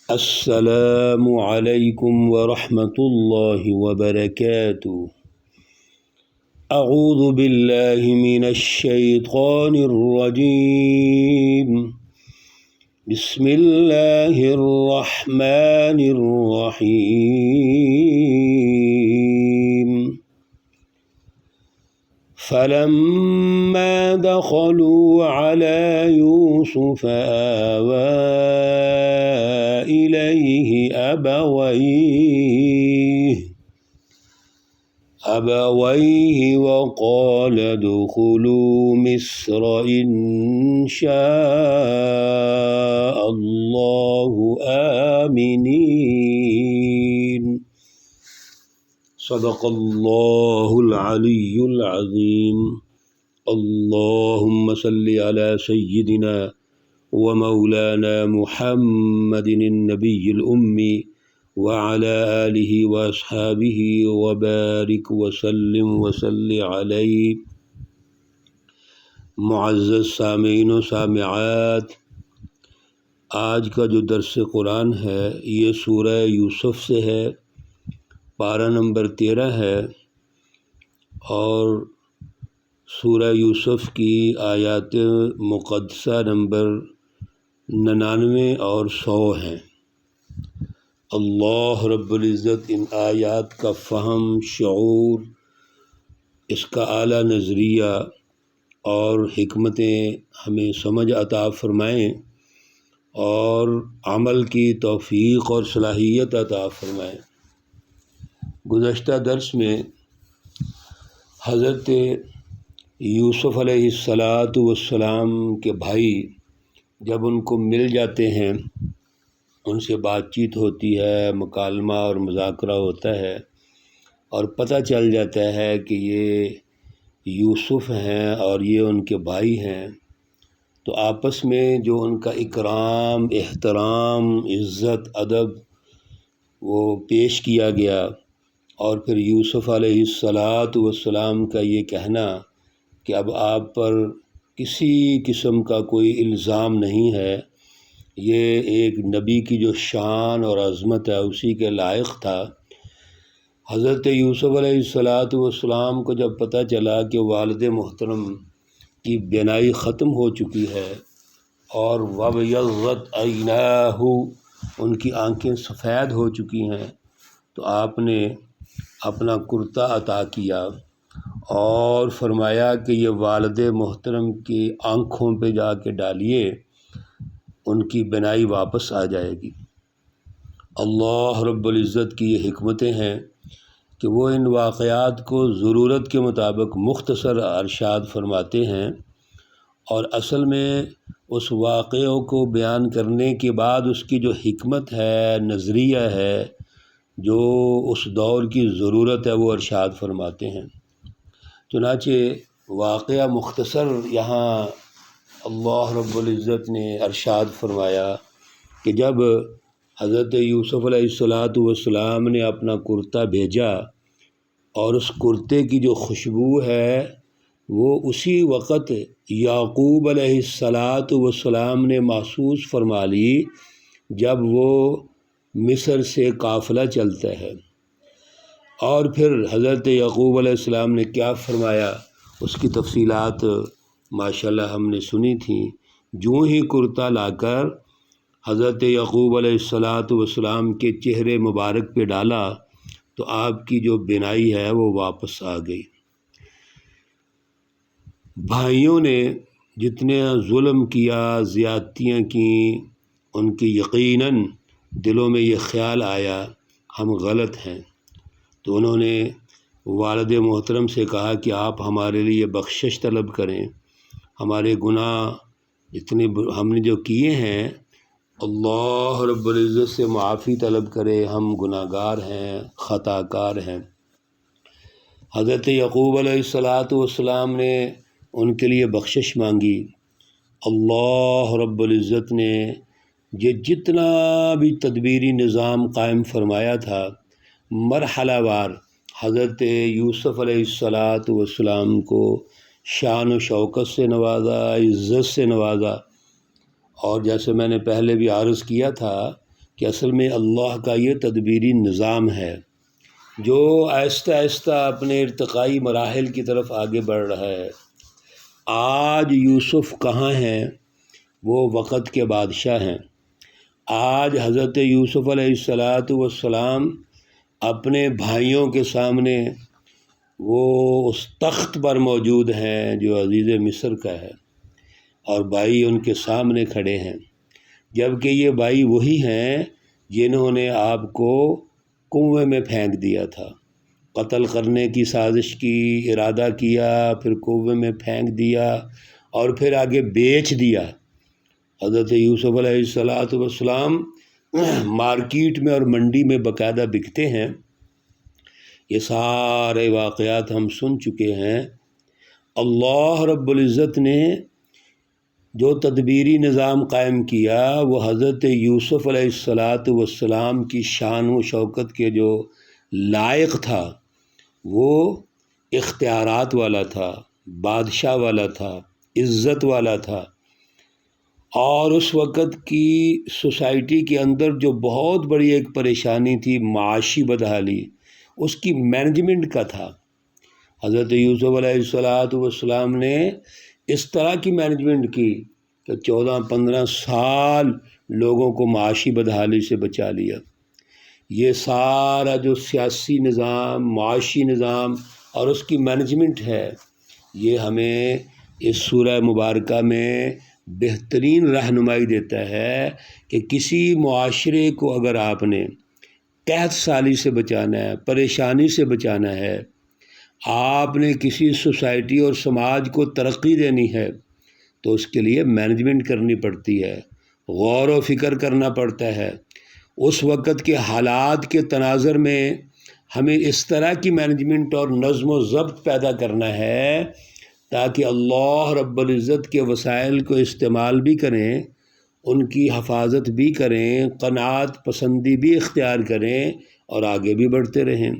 السلام علیکم ورحمۃ اللہ وبرکاتہ۔ اعوذ باللہ من الشیطان الرجیم، بسم اللہ الرحمن الرحیم۔ فلما دخلوا على يوسف آوى إليه أبويه وقال ادخلوا مصر إن شاء الله آمنين۔ صدق اللہ العلی العظیم۔ اللہم صل علی سیدنا ومولانا محمد النبی الأمی وعلى آلہ واصحابہ وبارک وسلم وصلی علیہ۔ معزز سامعین و سامعات، آج کا جو درس قرآن ہے یہ سورہ یوسف سے ہے، پارہ نمبر 13 ہے، اور سورہ یوسف کی آیات مقدسہ نمبر 99 اور 100 ہیں۔ اللہ رب العزت ان آیات کا فہم، شعور، اس کا اعلیٰ نظریہ اور حکمتیں ہمیں سمجھ عطا فرمائیں اور عمل کی توفیق اور صلاحیت عطا فرمائیں۔ گزشتہ درس میں حضرت یوسف علیہ السلام کے بھائی جب ان کو مل جاتے ہیں، ان سے بات چیت ہوتی ہے، مکالمہ اور مذاکرہ ہوتا ہے، اور پتہ چل جاتا ہے کہ یہ یوسف ہیں اور یہ ان کے بھائی ہیں، تو آپس میں جو ان کا اکرام، احترام، عزت، ادب وہ پیش کیا گیا، اور پھر یوسف علیہ السلام کا یہ کہنا کہ اب آپ پر کسی قسم کا کوئی الزام نہیں ہے، یہ ایک نبی کی جو شان اور عظمت ہے اسی کے لائق تھا۔ حضرت یوسف علیہ السلام کو جب پتہ چلا کہ والد محترم کی بینائی ختم ہو چکی ہے اور وَبَيَضَّتْ عَيْنَاهُ، ان کی آنکھیں سفید ہو چکی ہیں، تو آپ نے اپنا کرتا عطا کیا اور فرمایا کہ یہ والد محترم کی آنکھوں پہ جا کے ڈالیے، ان کی بینائی واپس آ جائے گی۔ اللہ رب العزت کی یہ حکمتیں ہیں کہ وہ ان واقعات کو ضرورت کے مطابق مختصر ارشاد فرماتے ہیں، اور اصل میں اس واقعوں کو بیان کرنے کے بعد اس کی جو حکمت ہے، نظریہ ہے، جو اس دور کی ضرورت ہے، وہ ارشاد فرماتے ہیں۔ چنانچہ واقعہ مختصر یہاں اللہ رب العزت نے ارشاد فرمایا کہ جب حضرت یوسف علیہ السلام نے اپنا کرتا بھیجا، اور اس کرتے کی جو خوشبو ہے وہ اسی وقت یعقوب علیہ السلام نے محسوس فرما لی جب وہ مصر سے قافلہ چلتا ہے۔ اور پھر حضرت یعقوب علیہ السلام نے کیا فرمایا، اس کی تفصیلات ماشاءاللہ ہم نے سنی تھیں۔ جو ہی کرتا لا کر حضرت یعقوب علیہ السلام کے چہرے مبارک پہ ڈالا تو آپ کی جو بینائی ہے وہ واپس آ گئی۔ بھائیوں نے جتنے ظلم کیا، زیادتیاں کیں، ان کی یقیناً دلوں میں یہ خیال آیا ہم غلط ہیں، تو انہوں نے والد محترم سے کہا کہ آپ ہمارے لیے بخشش طلب کریں، ہمارے گناہ اتنے ہم نے جو کیے ہیں اللہ رب العزت سے معافی طلب کرے، ہم گناہ گار ہیں، خطا کار ہیں۔ حضرت یعقوب علیہ السلام نے ان کے لیے بخشش مانگی۔ اللہ رب العزت نے یہ جتنا بھی تدبیری نظام قائم فرمایا تھا، مرحلہ وار حضرت یوسف علیہ السلام کو شان و شوکت سے نوازا، عزت سے نوازا، اور جیسے میں نے پہلے بھی عرض کیا تھا کہ اصل میں اللہ کا یہ تدبیری نظام ہے جو آہستہ آہستہ اپنے ارتقائی مراحل کی طرف آگے بڑھ رہا ہے۔ آج یوسف کہاں ہیں؟ وہ وقت کے بادشاہ ہیں۔ آج حضرت یوسف علیہ السلام اپنے بھائیوں کے سامنے وہ اس تخت پر موجود ہیں جو عزیز مصر کا ہے، اور بھائی ان کے سامنے کھڑے ہیں، جبکہ یہ بھائی وہی ہیں جنہوں نے آپ کو کنویں میں پھینک دیا تھا، قتل کرنے کی سازش کی، ارادہ کیا، پھر کنویں میں پھینک دیا اور پھر آگے بیچ دیا۔ حضرت یوسف علیہ السلام مارکیٹ میں اور منڈی میں باقاعدہ بکتے ہیں۔ یہ سارے واقعات ہم سن چکے ہیں۔ اللہ رب العزت نے جو تدبیری نظام قائم کیا وہ حضرت یوسف علیہ السلام کی شان و شوکت کے جو لائق تھا، وہ اختیارات والا تھا، بادشاہ والا تھا، عزت والا تھا، اور اس وقت کی سوسائٹی کے اندر جو بہت بڑی ایک پریشانی تھی، معاشی بدحالی، اس کی مینجمنٹ کا تھا۔ حضرت یوسف علیہ السلام نے اس طرح کی مینجمنٹ کی کہ 14-15 سال لوگوں کو معاشی بدحالی سے بچا لیا۔ یہ سارا جو سیاسی نظام، معاشی نظام اور اس کی مینجمنٹ ہے، یہ ہمیں اس سورہ مبارکہ میں بہترین رہنمائی دیتا ہے کہ کسی معاشرے کو اگر آپ نے قحط سالی سے بچانا ہے، پریشانی سے بچانا ہے، آپ نے کسی سوسائٹی اور سماج کو ترقی دینی ہے، تو اس کے لیے مینجمنٹ کرنی پڑتی ہے، غور و فکر کرنا پڑتا ہے۔ اس وقت کے حالات کے تناظر میں ہمیں اس طرح کی مینجمنٹ اور نظم و ضبط پیدا کرنا ہے تاکہ اللہ رب العزت کے وسائل کو استعمال بھی کریں، ان کی حفاظت بھی کریں، قناعت پسندی بھی اختیار کریں اور آگے بھی بڑھتے رہیں۔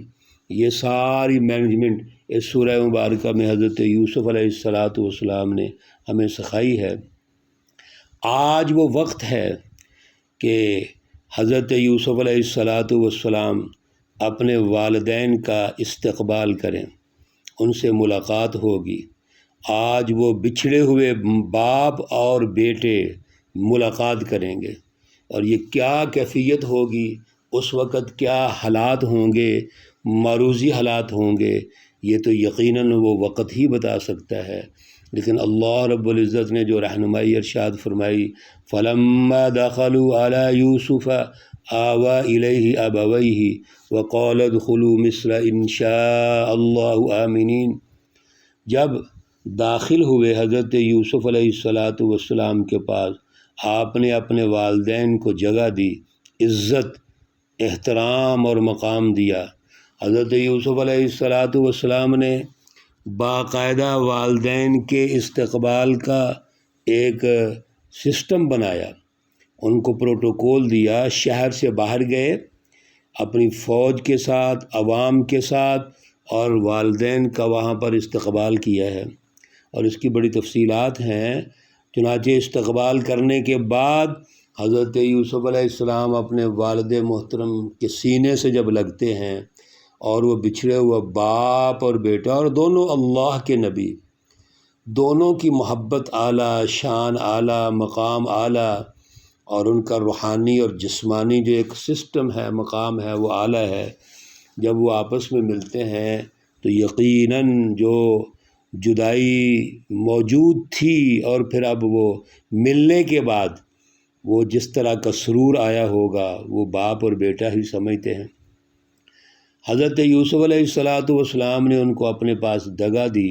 یہ ساری مینجمنٹ اس سورہ مبارکہ میں حضرت یوسف علیہ السلام نے ہمیں سکھائی ہے۔ آج وہ وقت ہے کہ حضرت یوسف علیہ السلام اپنے والدین کا استقبال کریں، ان سے ملاقات ہوگی۔ آج وہ بچھڑے ہوئے باپ اور بیٹے ملاقات کریں گے، اور یہ کیا کیفیت ہوگی، اس وقت کیا حالات ہوں گے، معروضی حالات ہوں گے، یہ تو یقیناً وہ وقت ہی بتا سکتا ہے۔ لیکن اللہ رب العزت نے جو رہنمائی ارشاد فرمائی، فَلَمَّا دَخَلُوا عَلَى يُوسُفَ آوَى إِلَيْهِ أَبَوَيْهِ وَقَالَ ادْخُلُوا مِصْرَ إِن شَاءَ اللَّهُ آمِنِينَ، جب داخل ہوئے حضرت یوسف علیہ السلام کے پاس، آپ نے اپنے والدین کو جگہ دی، عزت، احترام اور مقام دیا۔ حضرت یوسف علیہ السلام نے باقاعدہ والدین کے استقبال کا ایک سسٹم بنایا، ان کو پروٹوکول دیا، شہر سے باہر گئے اپنی فوج کے ساتھ، عوام کے ساتھ، اور والدین کا وہاں پر استقبال کیا ہے، اور اس کی بڑی تفصیلات ہیں۔ چنانچہ استقبال کرنے کے بعد حضرت یوسف علیہ السلام اپنے والد محترم کے سینے سے جب لگتے ہیں، اور وہ بچھڑے ہوا باپ اور بیٹا، اور دونوں اللہ کے نبی، دونوں کی محبت اعلیٰ، شان اعلیٰ، مقام اعلیٰ، اور ان کا روحانی اور جسمانی جو ایک سسٹم ہے، مقام ہے، وہ اعلیٰ ہے۔ جب وہ آپس میں ملتے ہیں تو یقیناً جو جدائی موجود تھی اور پھر اب وہ ملنے کے بعد وہ جس طرح کا سرور آیا ہوگا، وہ باپ اور بیٹا ہی سمجھتے ہیں۔ حضرت یوسف علیہ السلام نے ان کو اپنے پاس جگہ دی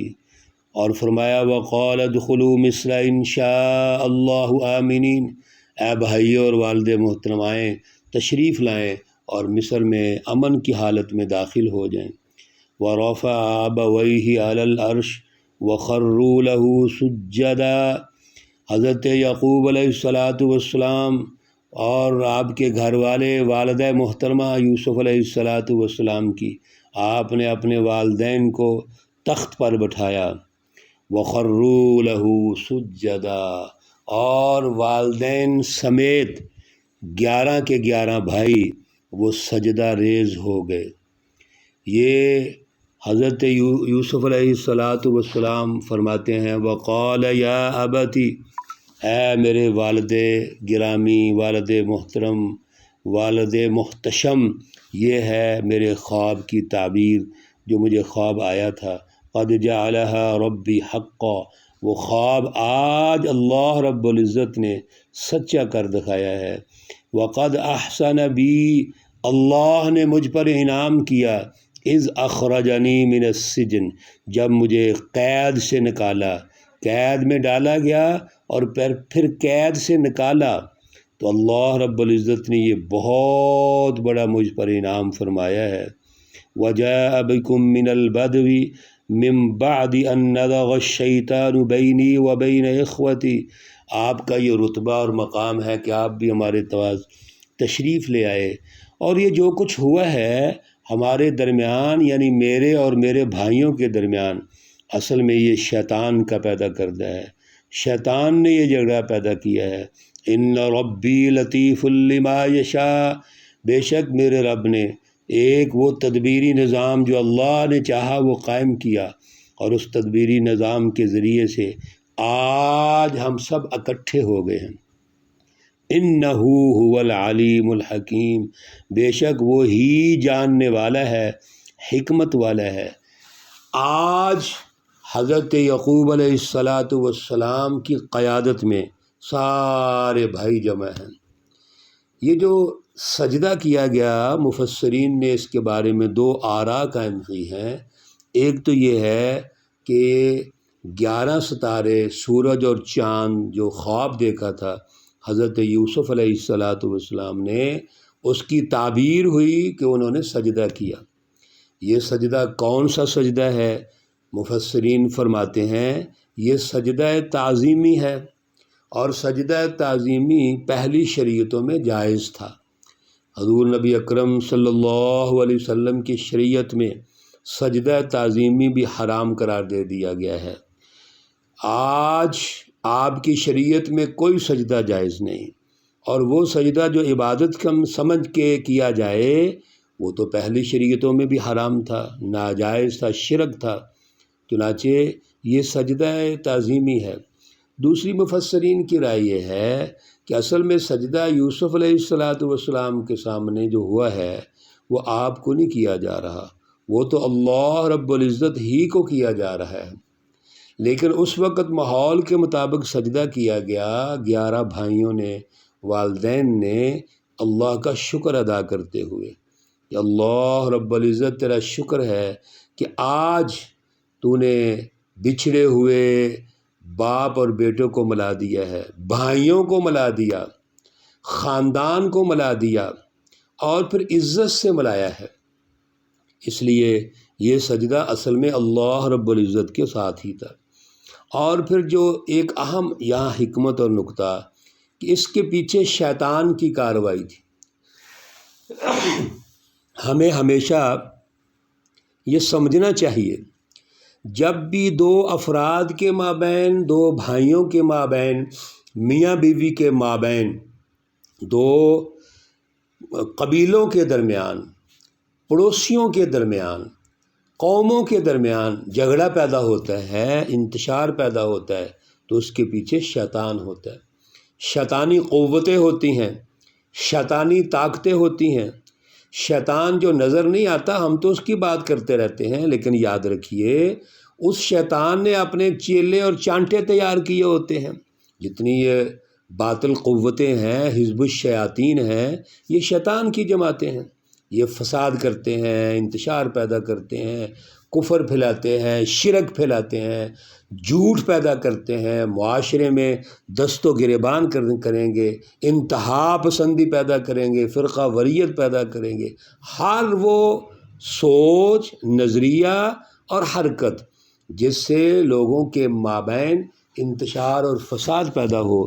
اور فرمایا وَقَالَ ادْخُلُوا مِصْرَ إِن شَاءَ اللَّهُ آمِنِينَ، اے بھائیو اور والد محترم، آئیں، تشریف لائیں اور مصر میں امن کی حالت میں داخل ہو جائیں۔ وَرَفَعَ أَبَوَيْهِ عَلَى الْعَرْشِ وَخَرُّوا لَهُ سُجَّدًا، حضرت یعقوب علیہ السلام اور آپ کے گھر والے والدہ محترمہ یوسف علیہ السلام کی، آپ نے اپنے والدین کو تخت پر بٹھایا، وَخَرُّوا لَهُ سُجَّدًا، اور والدین سمیت 11 کے 11 بھائی وہ سجدہ ریز ہو گئے۔ یہ حضرت یوسف علیہ السلام فرماتے ہیں وقال یا ابتی، اے میرے والد گرامی، والد محترم، والد محتشم، یہ ہے میرے خواب کی تعبیر جو مجھے خواب آیا تھا۔ قد جعلها ربی حقا، وہ خواب آج اللہ رب العزت نے سچا کر دکھایا ہے۔ وقد احسن بی، اللہ نے مجھ پر انعام کیا، اذ اخرجنی من السجن، جب مجھے قید سے نکالا، قید میں ڈالا گیا اور پھر قید سے نکالا، تو اللہ رب العزت نے یہ بہت بڑا مجھ پر انعام فرمایا ہے۔ وجاء بکم من البدو من بعد ان نزغ الشیطان بینی و بین اخوتی، آپ کا یہ رتبہ اور مقام ہے کہ آپ بھی ہمارے پاس تشریف لے آئے، اور یہ جو کچھ ہوا ہے ہمارے درمیان، یعنی میرے اور میرے بھائیوں کے درمیان، اصل میں یہ شیطان کا پیدا کردہ ہے، شیطان نے یہ جھگڑا پیدا کیا ہے۔ ان ربی لطیف لما یشاء، بے شک میرے رب نے ایک وہ تدبیری نظام جو اللہ نے چاہا وہ قائم کیا، اور اس تدبیری نظام کے ذریعے سے آج ہم سب اکٹھے ہو گئے ہیں۔ انہ هو العلیم الحکیم، بے شک وہ ہی جاننے والا ہے، حکمت والا ہے۔ آج حضرت یعقوب علیہ السلام کی قیادت میں سارے بھائی جمع ہیں۔ یہ جو سجدہ کیا گیا، مفسرین نے اس کے بارے میں 2 آراء قائم کی ہیں۔ ایک تو یہ ہے کہ 11 ستارے، سورج اور چاند جو خواب دیکھا تھا حضرت یوسف علیہ السلام نے، اس کی تعبیر ہوئی کہ انہوں نے سجدہ کیا۔ یہ سجدہ کون سا سجدہ ہے؟ مفسرین فرماتے ہیں یہ سجدہ تعظیمی ہے، اور سجدہ تعظیمی پہلی شریعتوں میں جائز تھا۔ حضور نبی اکرم صلی اللہ علیہ وسلم کی شریعت میں سجدہ تعظیمی بھی حرام قرار دے دیا گیا ہے۔ آج آپ کی شریعت میں کوئی سجدہ جائز نہیں، اور وہ سجدہ جو عبادت کم سمجھ کے کیا جائے وہ تو پہلی شریعتوں میں بھی حرام تھا، ناجائز تھا، شرک تھا۔ چنانچہ یہ سجدہ تعظیمی ہے۔ دوسری مفسرین کی رائے یہ ہے کہ اصل میں سجدہ یوسف علیہ السلام کے سامنے جو ہوا ہے وہ آپ کو نہیں کیا جا رہا، وہ تو اللہ رب العزت ہی کو کیا جا رہا ہے۔ لیکن اس وقت ماحول کے مطابق سجدہ کیا گیا، 11 بھائیوں نے، والدین نے، اللہ کا شکر ادا کرتے ہوئے کہ اللہ رب العزت تیرا شکر ہے کہ آج تو نے بچھڑے ہوئے باپ اور بیٹوں کو ملا دیا ہے، بھائیوں کو ملا دیا، خاندان کو ملا دیا، اور پھر عزت سے ملایا ہے۔ اس لیے یہ سجدہ اصل میں اللہ رب العزت کے ساتھ ہی تھا۔ اور پھر جو ایک اہم یہاں حکمت اور نکتہ کہ اس کے پیچھے شیطان کی کارروائی تھی۔ ہمیں ہمیشہ یہ سمجھنا چاہیے جب بھی 2 افراد کے مابین، 2 بھائیوں کے مابین، میاں بیوی کے مابین، 2 قبیلوں کے درمیان، پڑوسیوں کے درمیان، قوموں کے درمیان جھگڑا پیدا ہوتا ہے، انتشار پیدا ہوتا ہے، تو اس کے پیچھے شیطان ہوتا ہے، شیطانی قوتیں ہوتی ہیں، شیطانی طاقتیں ہوتی ہیں۔ شیطان جو نظر نہیں آتا، ہم تو اس کی بات کرتے رہتے ہیں، لیکن یاد رکھیے اس شیطان نے اپنے چیلے اور چانٹے تیار کیے ہوتے ہیں۔ جتنی یہ باطل قوتیں ہیں، حزب الشیاطین ہیں، یہ شیطان کی جماعتیں ہیں۔ یہ فساد کرتے ہیں، انتشار پیدا کرتے ہیں، کفر پھیلاتے ہیں، شرک پھیلاتے ہیں، جھوٹ پیدا کرتے ہیں، معاشرے میں دست و گریبان کریں گے، انتہا پسندی پیدا کریں گے، فرقہ واریت پیدا کریں گے۔ ہر وہ سوچ، نظریہ اور حرکت جس سے لوگوں کے مابین انتشار اور فساد پیدا ہو،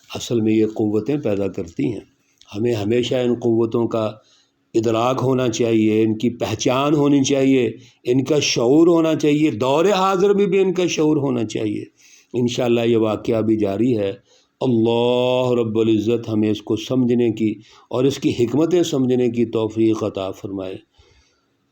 اصل میں یہ قوتیں پیدا کرتی ہیں۔ ہمیں ہمیشہ ان قوتوں کا ادراک ہونا چاہیے، ان کی پہچان ہونی چاہیے، ان کا شعور ہونا چاہیے، دور حاضر میں بھی ان کا شعور ہونا چاہیے۔ انشاءاللہ یہ واقعہ بھی جاری ہے، اللہ رب العزت ہمیں اس کو سمجھنے کی اور اس کی حکمتیں سمجھنے کی توفیق عطا فرمائے۔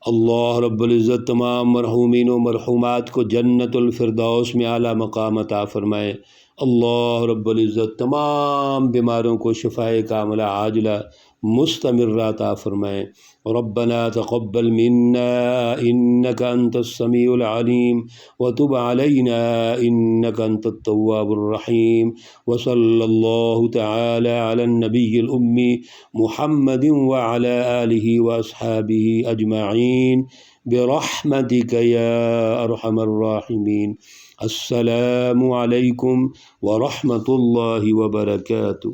اللہ رب العزت تمام مرحومین و مرحومات کو جنت الفردوس میں اعلیٰ مقام عطا فرمائے۔ اللہ رب العزت تمام بیماروں کو شفائے کاملہ عاجلہ مستمرہ عطا فرمائے۔ ربنا تقبل منا انك انت السميع العليم وتب علينا انك انت التواب الرحيم، وصلى الله تعالى على النبي الأمي محمد وعلى آله وأصحابه أجمعين برحمتك يا أرحم الراحمين۔ السلام عليكم ورحمة الله وبركاته۔